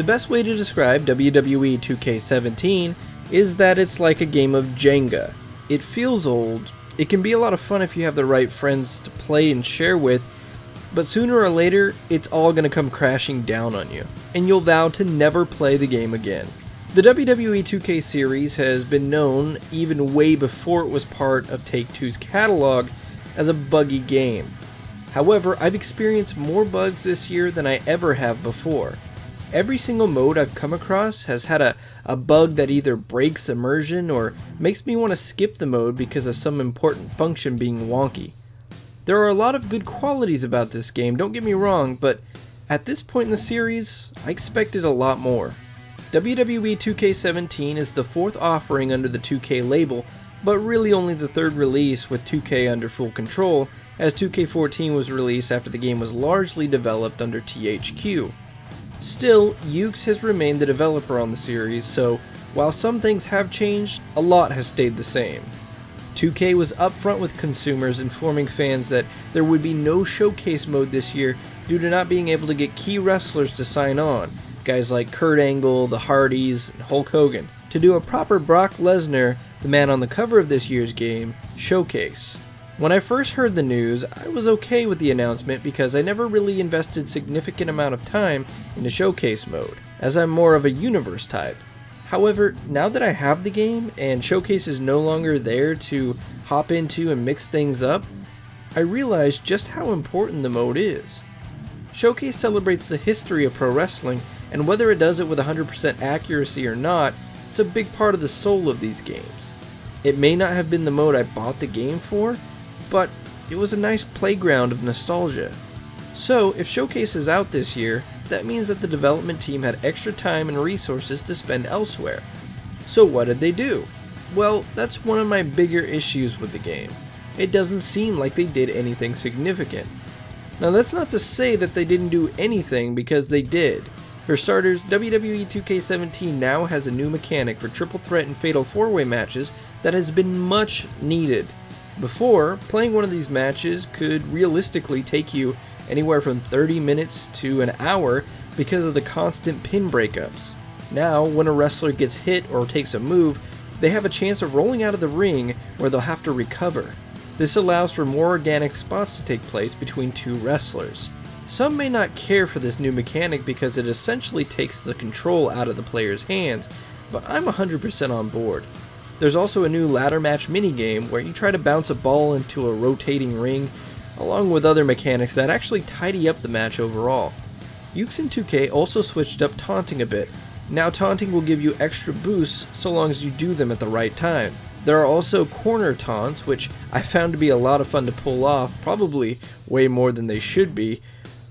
best way to describe WWE 2K17 is that it's like a game of Jenga. It feels old, it can be a lot of fun if you have the right friends to play and share with, but sooner or later, it's all going to come crashing down on you, and you'll vow to never play the game again. The WWE 2K series has been known, even way before it was part of Take-Two's catalog, as a buggy game. However, I've experienced more bugs this year than I ever have before. Every single mode I've come across has had a bug that either breaks immersion or makes me want to skip the mode because of some important function being wonky. There are a lot of good qualities about this game, don't get me wrong, but at this point in the series, I expected a lot more. WWE 2K17 is the fourth offering under the 2K label, but really only the third release with 2K under full control, as 2K14 was released after the game was largely developed under THQ. Still, Yuke's has remained the developer on the series, so while some things have changed, a lot has stayed the same. 2K was upfront with consumers, informing fans that there would be no showcase mode this year due to not being able to get key wrestlers to sign on, guys like Kurt Angle, the Hardys, and Hulk Hogan, to do a proper Brock Lesnar, the man on the cover of this year's game, showcase. When I first heard the news, I was okay with the announcement because I never really invested significant amount of time into showcase mode, as I'm more of a universe type. However, now that I have the game and showcase is no longer there to hop into and mix things up, I realize just how important the mode is. Showcase celebrates the history of pro wrestling, and whether it does it with 100% accuracy or not, it's a big part of the soul of these games. It may not have been the mode I bought the game for, but it was a nice playground of nostalgia. So, if Showcase is out this year, that means that the development team had extra time and resources to spend elsewhere. So what did they do? Well, that's one of my bigger issues with the game. It doesn't seem like they did anything significant. Now that's not to say that they didn't do anything, because they did. For starters, WWE 2K17 now has a new mechanic for triple threat and fatal 4-way matches that has been much needed. Before, playing one of these matches could realistically take you anywhere from 30 minutes to an hour because of the constant pin breakups. Now, when a wrestler gets hit or takes a move, they have a chance of rolling out of the ring where they'll have to recover. This allows for more organic spots to take place between two wrestlers. Some may not care for this new mechanic because it essentially takes the control out of the player's hands, but I'm 100% on board. There's also a new ladder match minigame where you try to bounce a ball into a rotating ring, along with other mechanics that actually tidy up the match overall. Yuke's and 2K also switched up taunting a bit. Now taunting will give you extra boosts so long as you do them at the right time. There are also corner taunts, which I found to be a lot of fun to pull off, probably way more than they should be.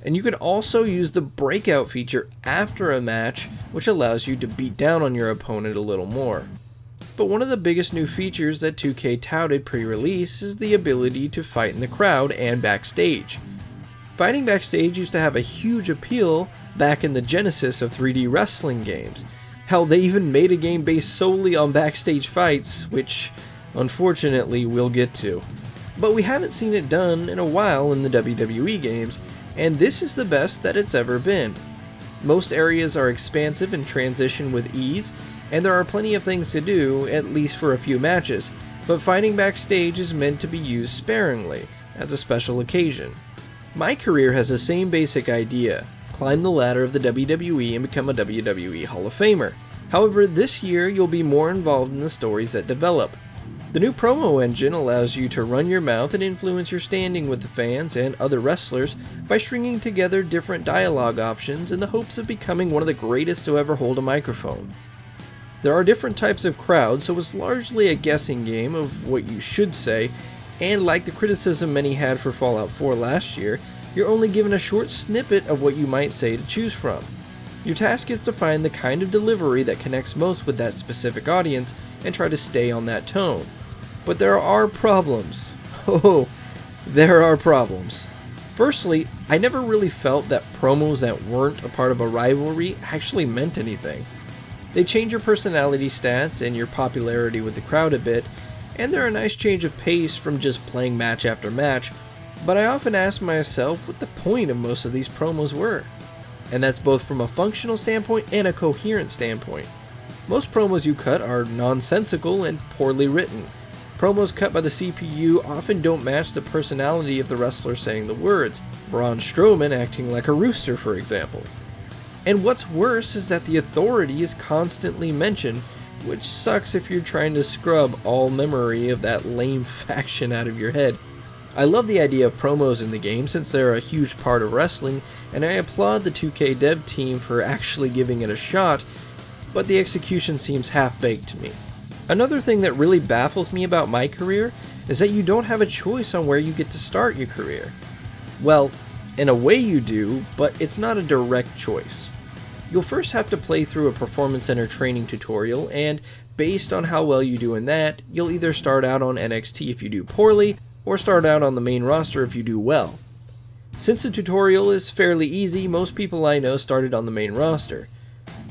And you can also use the breakout feature after a match, which allows you to beat down on your opponent a little more. But one of the biggest new features that 2K touted pre-release is the ability to fight in the crowd and backstage. Fighting backstage used to have a huge appeal back in the genesis of 3D wrestling games. Hell, they even made a game based solely on backstage fights, which unfortunately we'll get to. But we haven't seen it done in a while in the WWE games, and this is the best that it's ever been. Most areas are expansive and transition with ease, and there are plenty of things to do, at least for a few matches, but fighting backstage is meant to be used sparingly, as a special occasion. MyCareer has the same basic idea: climb the ladder of the WWE and become a WWE Hall of Famer. However, this year you'll be more involved in the stories that develop. The new promo engine allows you to run your mouth and influence your standing with the fans and other wrestlers by stringing together different dialogue options in the hopes of becoming one of the greatest to ever hold a microphone. There are different types of crowds, so it's largely a guessing game of what you should say, and like the criticism many had for Fallout 4 last year, you're only given a short snippet of what you might say to choose from. Your task is to find the kind of delivery that connects most with that specific audience and try to stay on that tone. But there are problems. Oh, there are problems. Firstly, I never really felt that promos that weren't a part of a rivalry actually meant anything. They change your personality stats and your popularity with the crowd a bit, and they're a nice change of pace from just playing match after match, but I often ask myself what the point of most of these promos were. and that's both from a functional standpoint and a coherent standpoint. Most promos you cut are nonsensical and poorly written. Promos cut by the CPU often don't match the personality of the wrestler saying the words, Braun Strowman acting like a rooster, for example. And what's worse is that the Authority is constantly mentioned, which sucks if you're trying to scrub all memory of that lame faction out of your head. I love the idea of promos in the game since they're a huge part of wrestling, and I applaud the 2K dev team for actually giving it a shot, but the execution seems half-baked to me. Another thing that really baffles me about MyCareer is that you don't have a choice on where you get to start your career. Well, in a way you do, but it's not a direct choice. You'll first have to play through a Performance Center training tutorial, and based on how well you do in that, you'll either start out on NXT if you do poorly, or start out on the main roster if you do well. Since the tutorial is fairly easy, most people I know started on the main roster.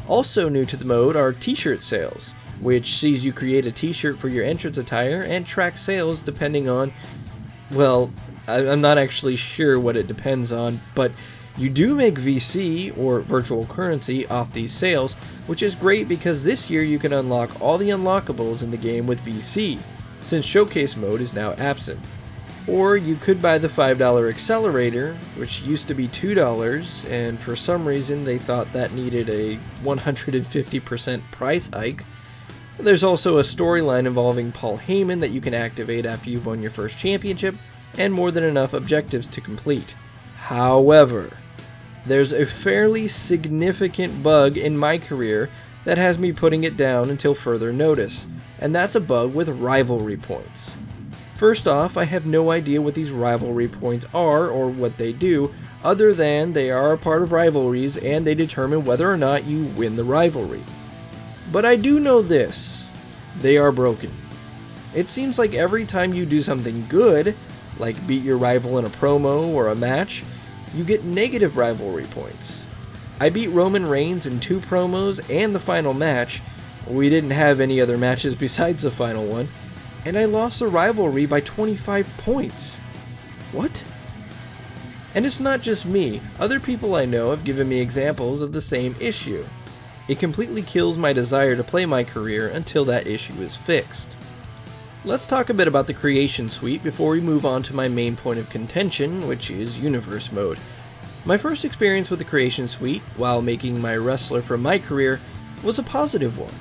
Also new to the mode are t-shirt sales, which sees you create a t-shirt for your entrance attire and track sales depending on, well, I'm not actually sure what it depends on, but you do make VC, or virtual currency, off these sales, which is great because this year you can unlock all the unlockables in the game with VC, since Showcase mode is now absent. Or you could buy the $5 accelerator, which used to be $2, and for some reason they thought that needed a 150% price hike. There's also a storyline involving Paul Heyman that you can activate after you've won your first championship, and more than enough objectives to complete. However, there's a fairly significant bug in MyCareer that has me putting it down until further notice, and that's a bug with rivalry points. First off, I have no idea what these rivalry points are or what they do, other than they are a part of rivalries and they determine whether or not you win the rivalry. But I do know this: they are broken. It seems like every time you do something good, like beat your rival in a promo or a match, you get negative rivalry points. I beat Roman Reigns in 2 promos and the final match. We didn't have any other matches besides the final one, and I lost the rivalry by 25 points. What? And it's not just me, other people I know have given me examples of the same issue. It completely kills my desire to play MyCareer until that issue is fixed. Let's talk a bit about the Creation Suite before we move on to my main point of contention, which is Universe Mode. My first experience with the Creation Suite, while making my wrestler for MyCareer, was a positive one.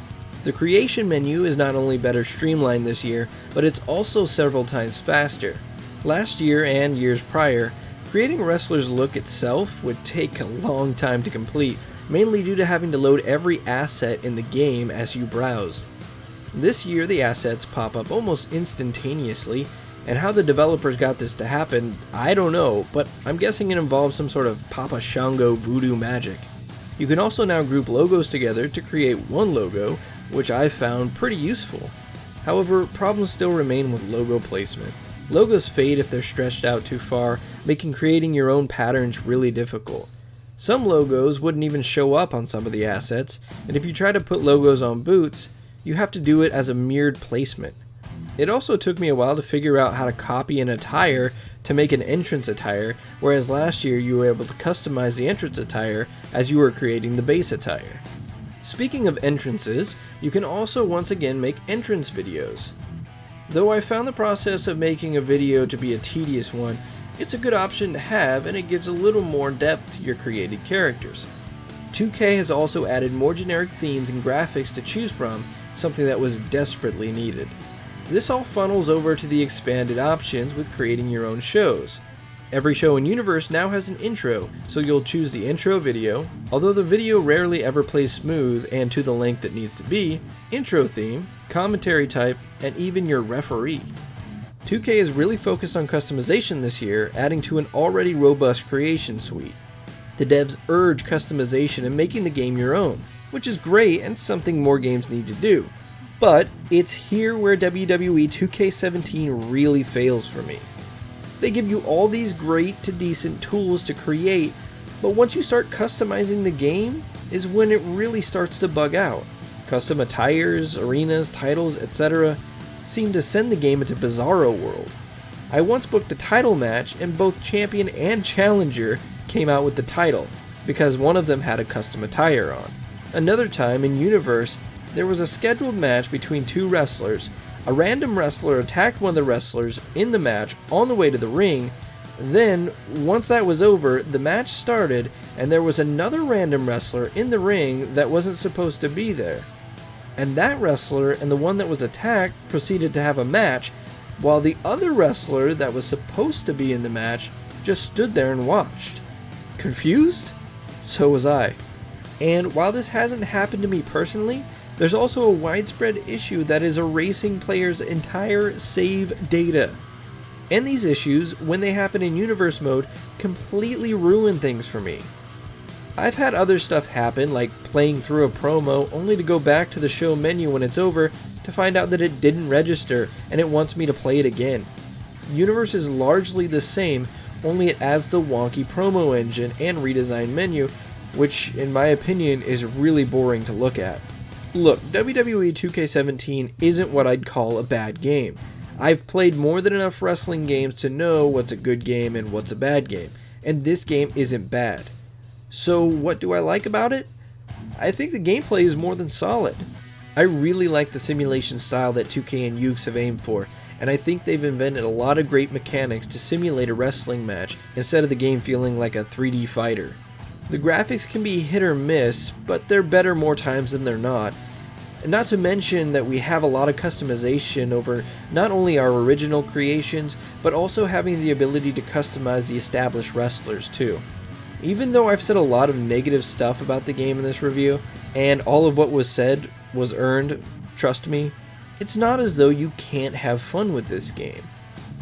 The creation menu is not only better streamlined this year, but it's also several times faster. Last year and years prior, creating a wrestler's look itself would take a long time to complete, mainly due to having to load every asset in the game as you browsed. This year the assets pop up almost instantaneously, and how the developers got this to happen, I don't know, but I'm guessing it involves some sort of Papa Shango voodoo magic. You can also now group logos together to create one logo, which I've found pretty useful. However, problems still remain with logo placement. Logos fade if they're stretched out too far, making creating your own patterns really difficult. Some logos wouldn't even show up on some of the assets, and if you try to put logos on boots, you have to do it as a mirrored placement. It also took me a while to figure out how to copy an attire to make an entrance attire, whereas last year you were able to customize the entrance attire as you were creating the base attire. Speaking of entrances, you can also once again make entrance videos. Though I found the process of making a video to be a tedious one, it's a good option to have, and it gives a little more depth to your created characters. 2K has also added more generic themes and graphics to choose from, something that was desperately needed. This all funnels over to the expanded options with creating your own shows. Every show in Universe now has an intro, so you'll choose the intro video, although the video rarely ever plays smooth and to the length it needs to be, intro theme, commentary type, and even your referee. 2K is really focused on customization this year, adding to an already robust creation suite. The devs urge customization and making the game your own, which is great and something more games need to do. But it's here where WWE 2K17 really fails for me. They give you all these great to decent tools to create, but once you start customizing the game is when it really starts to bug out. Custom attires, arenas, titles, etc. seem to send the game into bizarro world. I once booked a title match and both champion and challenger came out with the title. because one of them had a custom attire on. Another time in Universe, there was a scheduled match between two wrestlers. A random wrestler attacked one of the wrestlers in the match on the way to the ring. Then, once that was over, the match started and there was another random wrestler in the ring that wasn't supposed to be there. And that wrestler and the one that was attacked proceeded to have a match, while the other wrestler that was supposed to be in the match just stood there and watched. Confused? So was I. And while this hasn't happened to me personally, there's also a widespread issue that is erasing players' entire save data. And these issues, when they happen in Universe mode, completely ruin things for me. I've had other stuff happen, like playing through a promo only to go back to the show menu when it's over to find out that it didn't register and it wants me to play it again. Universe is largely the same, only it adds the wonky promo engine and redesigned menu, which in my opinion is really boring to look at. Look, WWE 2K17 isn't what I'd call a bad game. I've played more than enough wrestling games to know what's a good game and what's a bad game, and this game isn't bad. So what do I like about it? I think the gameplay is more than solid. I really like the simulation style that 2K and Yuke's have aimed for, and I think they've invented a lot of great mechanics to simulate a wrestling match instead of the game feeling like a 3D fighter. The graphics can be hit or miss, but they're better more times than they're not. And not to mention that we have a lot of customization over not only our original creations, but also having the ability to customize the established wrestlers too. Even though I've said a lot of negative stuff about the game in this review, and all of what was said was earned, trust me, it's not as though you can't have fun with this game.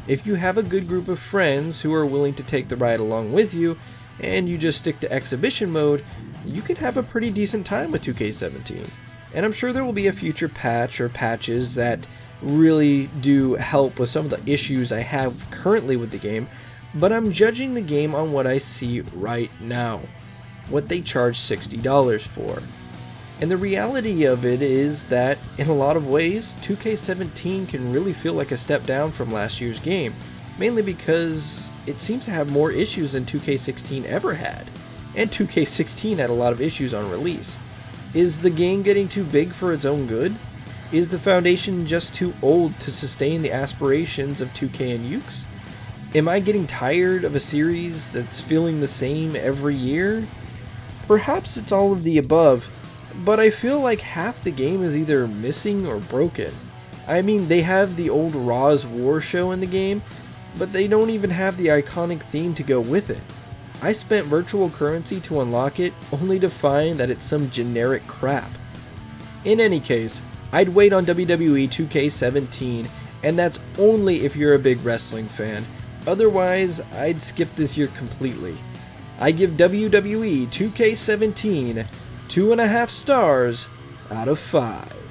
If you have a good group of friends who are willing to take the ride along with you, and you just stick to exhibition mode, you can have a pretty decent time with 2K17. And I'm sure there will be a future patch or patches that really do help with some of the issues I have currently with the game, but I'm judging the game on what I see right now, what they charge $60 for. And the reality of it is that, in a lot of ways, 2K17 can really feel like a step down from last year's game, mainly because it seems to have more issues than 2K16 ever had, and 2K16 had a lot of issues on release. Is the game getting too big for its own good? Is the foundation just too old to sustain the aspirations of 2K and Yuke's? Am I getting tired of a series that's feeling the same every year? Perhaps it's all of the above, but I feel like half the game is either missing or broken. I mean, they have the old Raw's War show in the game, but they don't even have the iconic theme to go with it. I spent virtual currency to unlock it, only to find that it's some generic crap. In any case, I'd wait on WWE 2K17, and that's only if you're a big wrestling fan. Otherwise, I'd skip this year completely. I give WWE 2K17 2.5 stars out of 5.